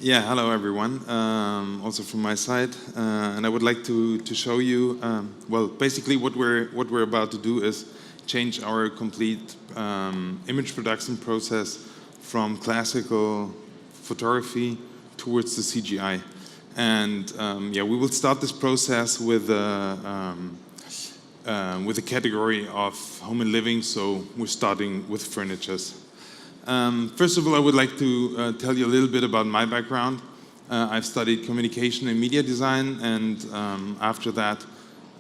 Yeah, hello everyone. Also from my side, and I would like to show you. Well, basically, what we're about to do is change our complete image production process from classical photography towards the CGI. And yeah, we will start this process with a category of home and living. So we're starting with furnitures. First of all, I would like to tell you a little bit about my background. I've studied communication and media design, and after that,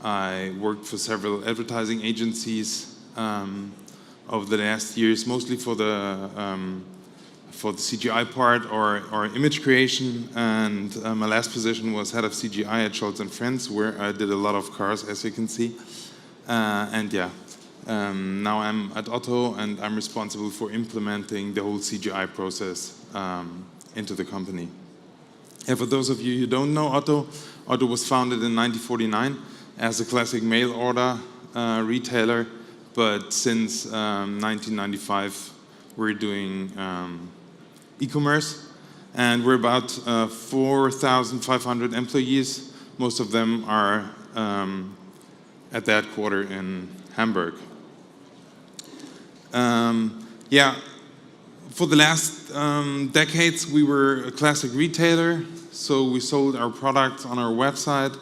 I worked for several advertising agencies over the last years, mostly for the CGI part or image creation. And my last position was head of CGI at Scholz & Friends, where I did a lot of cars, as you can see. And yeah. Now I'm at OTTO, and I'm responsible for implementing the whole CGI process into the company. And for those of you who don't know OTTO, OTTO was founded in 1949 as a classic mail order retailer, but since 1995 we're doing e-commerce, and we're about 4,500 employees. Most of them are at the headquarters in Hamburg. Yeah, for the last decades, we were a classic retailer, so we sold our products on our website.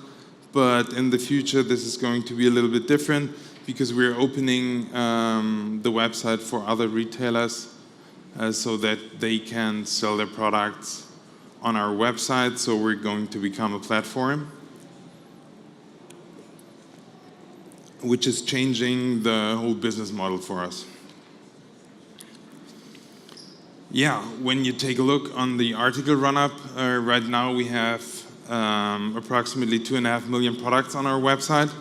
But in the future, this is going to be a little bit different because we're opening the website for other retailers so that they can sell their products on our website. So we're going to become a platform, which is changing the whole business model for us. Yeah, when you take a look on the article run-up, right now we have approximately 2.5 million products on our website.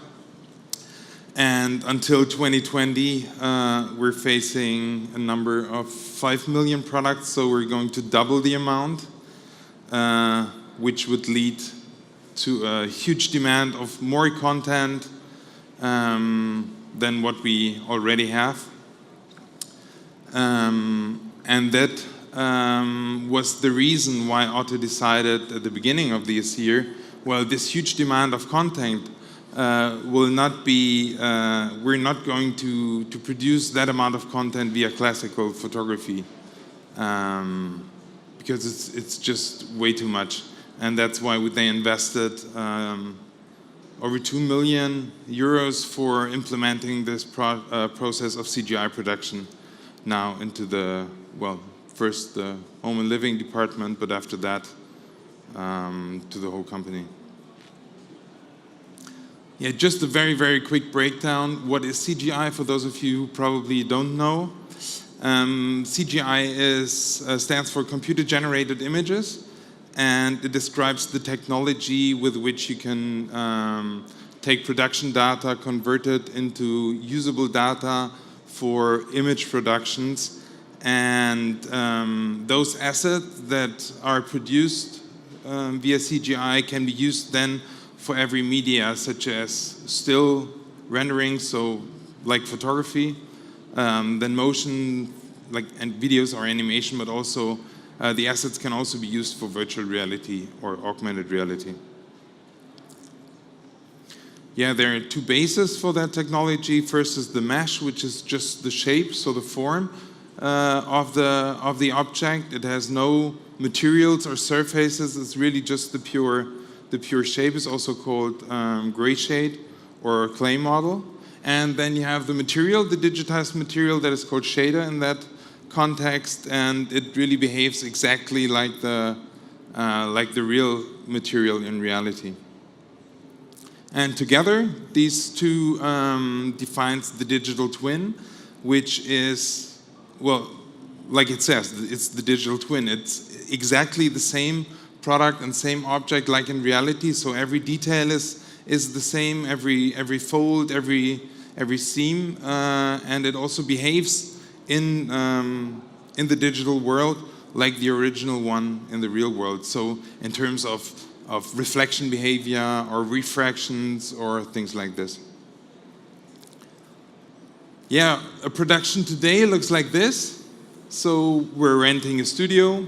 And until 2020, we're facing a number of 5 million products, so we're going to double the amount, which would lead to a huge demand of more content than what we already have. And that was the reason why OTTO decided at the beginning of this year, well, this huge demand of content will not be, we're not going to produce that amount of content via classical photography because it's just way too much. And that's why they invested over 2 million euros for implementing this process of CGI production now into the, well, first the home and living department, but after that to the whole company. Yeah, just a very, very quick breakdown. What is CGI for those of you who probably don't know? CGI stands for computer-generated images, and it describes the technology with which you can take production data, convert it into usable data for image productions, and those assets that are produced via CGI can be used then for every media, such as still rendering, so like photography, then motion, like and videos or animation, but also the assets can also be used for virtual reality or augmented reality. Yeah, there are two bases for that technology. First is the mesh, which is just the shape, so the form of the object. It has no materials or surfaces. It's really just the pure shape. Is also called gray shade or clay model. And then you have the material, the digitized material that is called shader in that context, and it really behaves exactly like the real material in reality. And together, these two defines the digital twin, which is, well, like it says, it's the digital twin. It's exactly the same product and same object like in reality. So every detail is the same, every fold, every seam, and it also behaves in the digital world like the original one in the real world. So in terms of reflection behavior or refractions or things like this. Yeah, a production today looks like this. So we're renting a studio.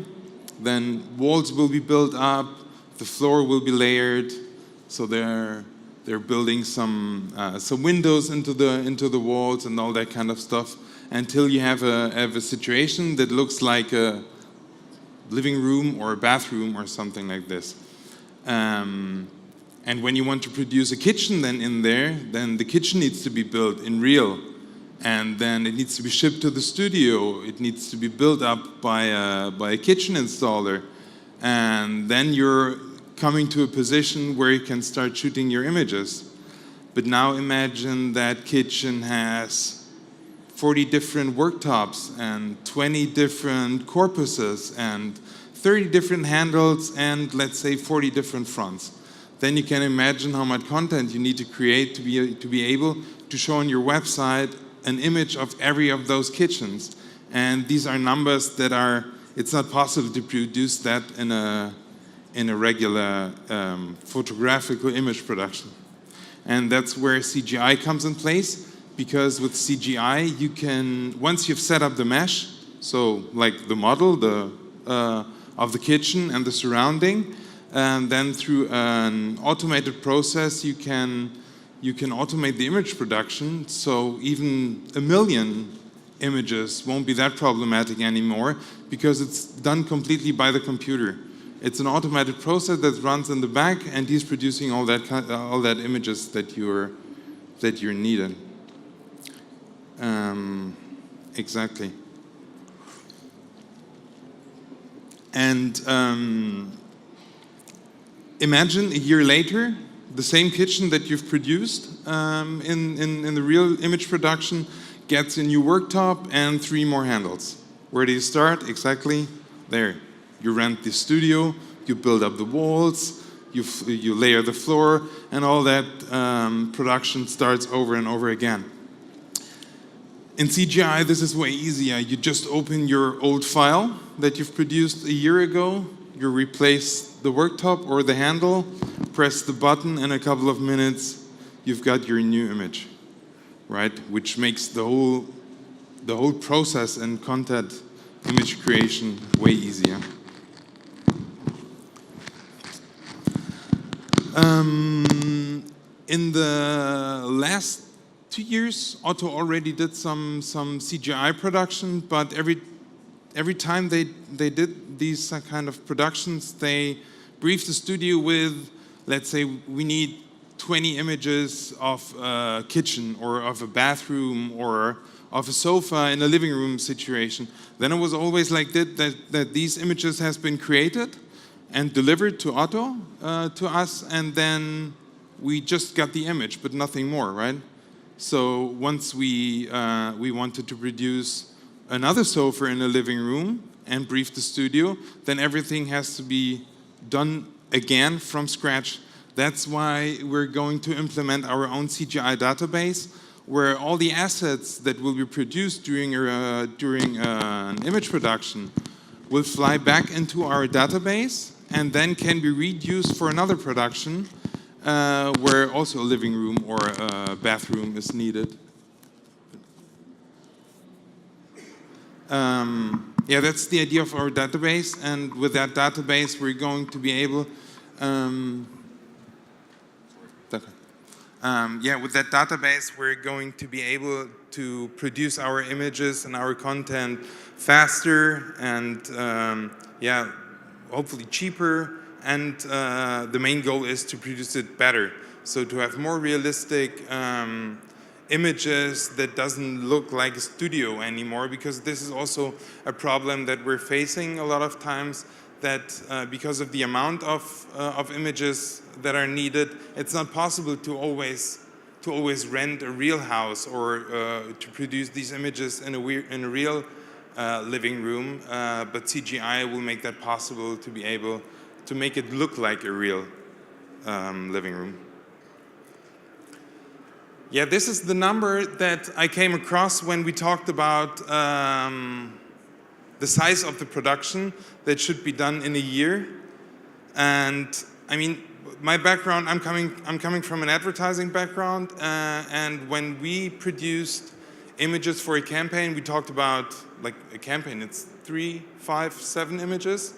then walls will be built up, the floor will be layered, so they're building some windows into the walls and all that kind of stuff, until you have a situation that looks like a living room or a bathroom or something like this. And when you want to produce a kitchen then in there, then the kitchen needs to be built in real. And then it needs to be shipped to the studio. It needs to be built up by a kitchen installer. And then you're coming to a position where you can start shooting your images. But now imagine that kitchen has 40 different worktops and 20 different corpuses and 30 different handles and let's say 40 different fronts. Then you can imagine how much content you need to create to be able to show on your website an image of every of those kitchens. And these are numbers that it's not possible to produce that in a regular photographical image production. And that's where CGI comes in place, because with CGI you can, once you've set up the mesh, so like the model of the kitchen and the surrounding, and then through an automated process you can automate the image production, so even 1 million images won't be that problematic anymore, because it's done completely by the computer. It's an automated process that runs in the back, and he's producing all that images that you're needed. Exactly. And imagine a year later, the same kitchen that you've produced in the real image production gets a new worktop and 3 more handles. Where do you start? Exactly there. You rent the studio, you build up the walls, you layer the floor, and all that production starts over and over again. In CGI, this is way easier. You just open your old file that you've produced a year ago, you replace the worktop or the handle, press the button, and in a couple of minutes, you've got your new image, right? Which makes the whole process and content image creation way easier. In the last 2 years, OTTO already did some CGI production, but every time they did these kind of productions, they briefed the studio with, let's say, we need 20 images of a kitchen or of a bathroom or of a sofa in a living room situation. Then it was always like that these images has been created and delivered to OTTO, to us, and then we just got the image, but nothing more, right? So once we wanted to produce another sofa in a living room and brief the studio, then everything has to be done again from scratch. That's why we're going to implement our own CGI database, where all the assets that will be produced during an image production will fly back into our database and then can be reused for another production where also a living room or a bathroom is needed. Yeah, that's the idea of our database, and with that database we're going to be able with that database we're going to be able to produce our images and our content faster and hopefully cheaper, and the main goal is to produce it better, so to have more realistic images that doesn't look like a studio anymore, because this is also a problem that we're facing a lot of times, that because of the amount of images that are needed, it's not possible to always rent a real house or to produce these images in a real living room, but CGI will make that possible, to be able to make it look like a real living room. Yeah, this is the number that I came across when we talked about the size of the production that should be done in a year. And I mean, my background, I'm coming from an advertising background, and when we produced images for a campaign, we talked about, like, a campaign, it's 3, 5, 7 images.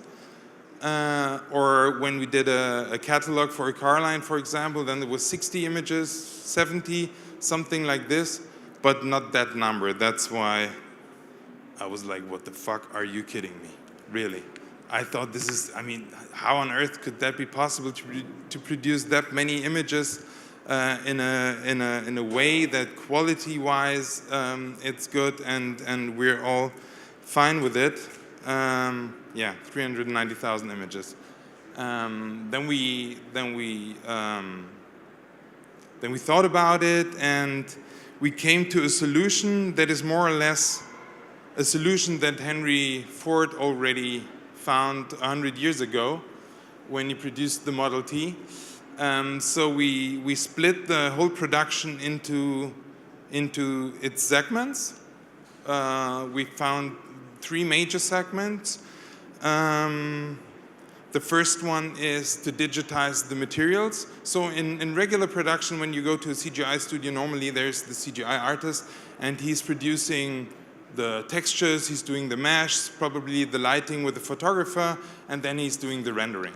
Or when we did a catalog for a car line, for example, then there was 60 images, 70, something like this, but not that number. That's why I was like, what the fuck, are you kidding me? Really? I thought this is, I mean, how on earth could that be possible to produce that many images in a way that quality-wise it's good and we're all fine with it. Yeah, 390,000 images. Then we thought about it, and we came to a solution that is more or less a solution that Henry Ford already found 100 years ago when he produced the Model T. So we split the whole production into its segments. We found 3 major segments. The first one is to digitize the materials. So in regular production, when you go to a CGI studio, normally there's the CGI artist, and he's producing the textures, he's doing the mesh, probably the lighting with the photographer, and then he's doing the rendering.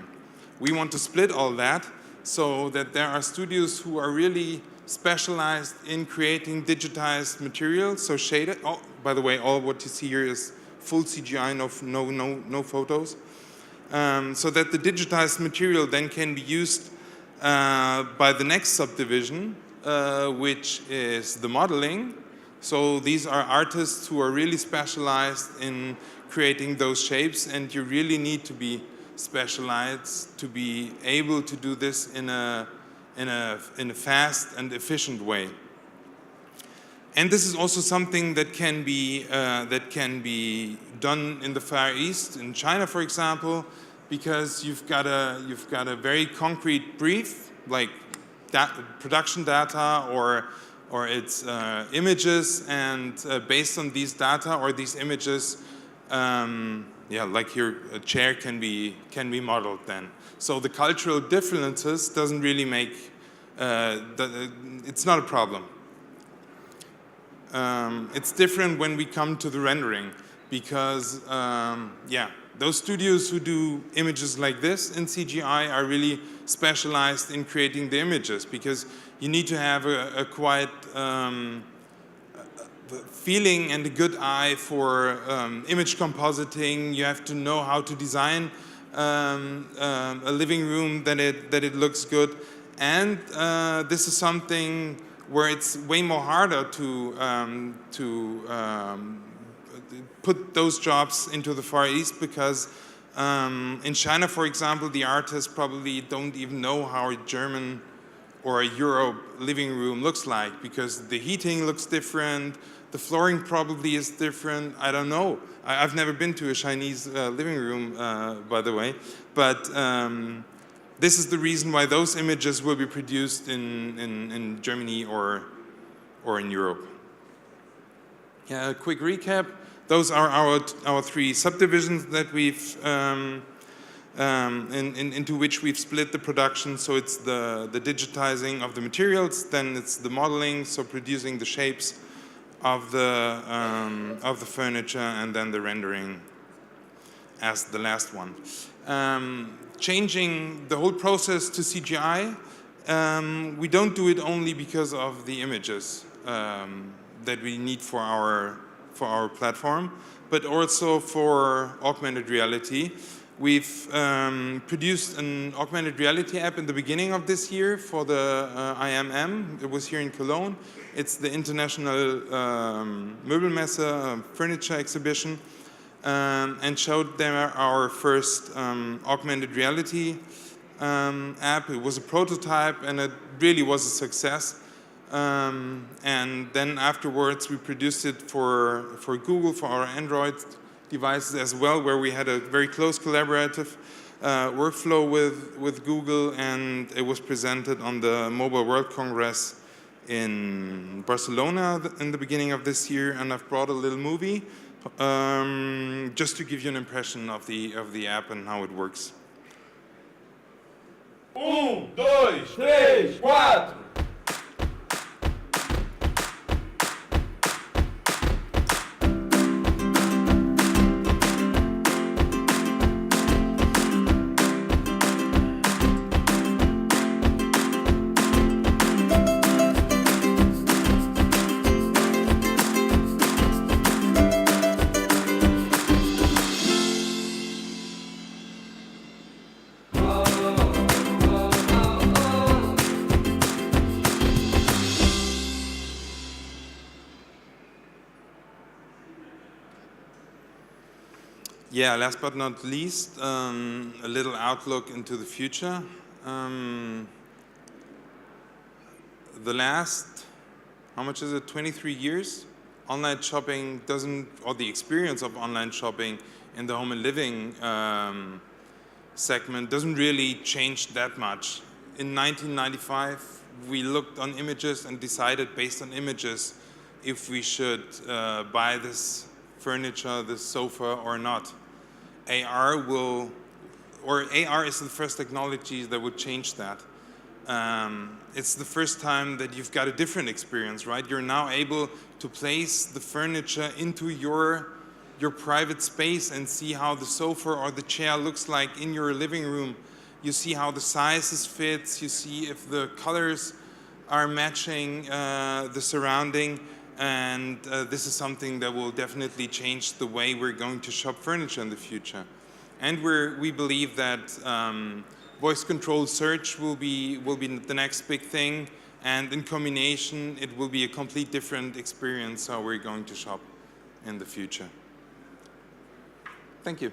We want to split all that so that there are studios who are really specialized in creating digitized materials, so shaded. Oh, by the way, all what you see here is full CGI, no photos. So that the digitized material then can be used by the next subdivision, which is the modeling. So these are artists who are really specialized in creating those shapes, and you really need to be specialized to be able to do this in a fast and efficient way. And this is also something that can be done in the Far East, in China, for example, because you've got a very concrete brief, like production data or its images, and based on these data or these images, yeah, like here, a chair can be modeled then. So the cultural differences doesn't really make it's not a problem. It's different when we come to the rendering, because yeah, those studios who do images like this in CGI are really specialized in creating the images, because you need to have a quite feeling and a good eye for image compositing. You have to know how to design a living room that it looks good, and this is something where it's way more harder to put those jobs into the Far East, because in China, for example, the artists probably don't even know how a German or a Europe living room looks like, because the heating looks different, the flooring probably is different. I don't know. I've never been to a Chinese living room, by the way, but this is the reason why those images will be produced in Germany or in Europe. Yeah, a quick recap. Those are our 3 subdivisions that we've into which we've split the production. So it's the digitizing of the materials, then it's the modeling, so producing the shapes of the furniture, and then the rendering as the last one. Changing the whole process to CGI, we don't do it only because of the images that we need for our platform, but also for augmented reality. We've produced an augmented reality app in the beginning of this year for the IMM. It was here in Cologne. It's the International Möbelmesse furniture exhibition, and showed them our first augmented reality app. It was a prototype, and it really was a success. And then afterwards, we produced it for Google, for our Android devices as well, where we had a very close collaborative workflow with Google, and it was presented on the Mobile World Congress in Barcelona in the beginning of this year. And I've brought a little movie just to give you an impression of the app and how it works. 1, 2, 3, 4. Yeah, last but not least, a little outlook into the future. The last, how much is it, 23 years? Online shopping doesn't, or the experience of online shopping in the home and living segment doesn't really change that much. In 1995, we looked on images and decided based on images if we should buy this furniture, this sofa or not. AR is the first technology that would change that. It's the first time that you've got a different experience, right? You're now able to place the furniture into your private space and see how the sofa or the chair looks like in your living room. You see how the sizes fit, you see if the colors are matching the surrounding, and this is something that will definitely change the way we're going to shop furniture in the future. And we believe that voice-controlled search will be the next big thing, and in combination, it will be a complete different experience how we're going to shop in the future. Thank you.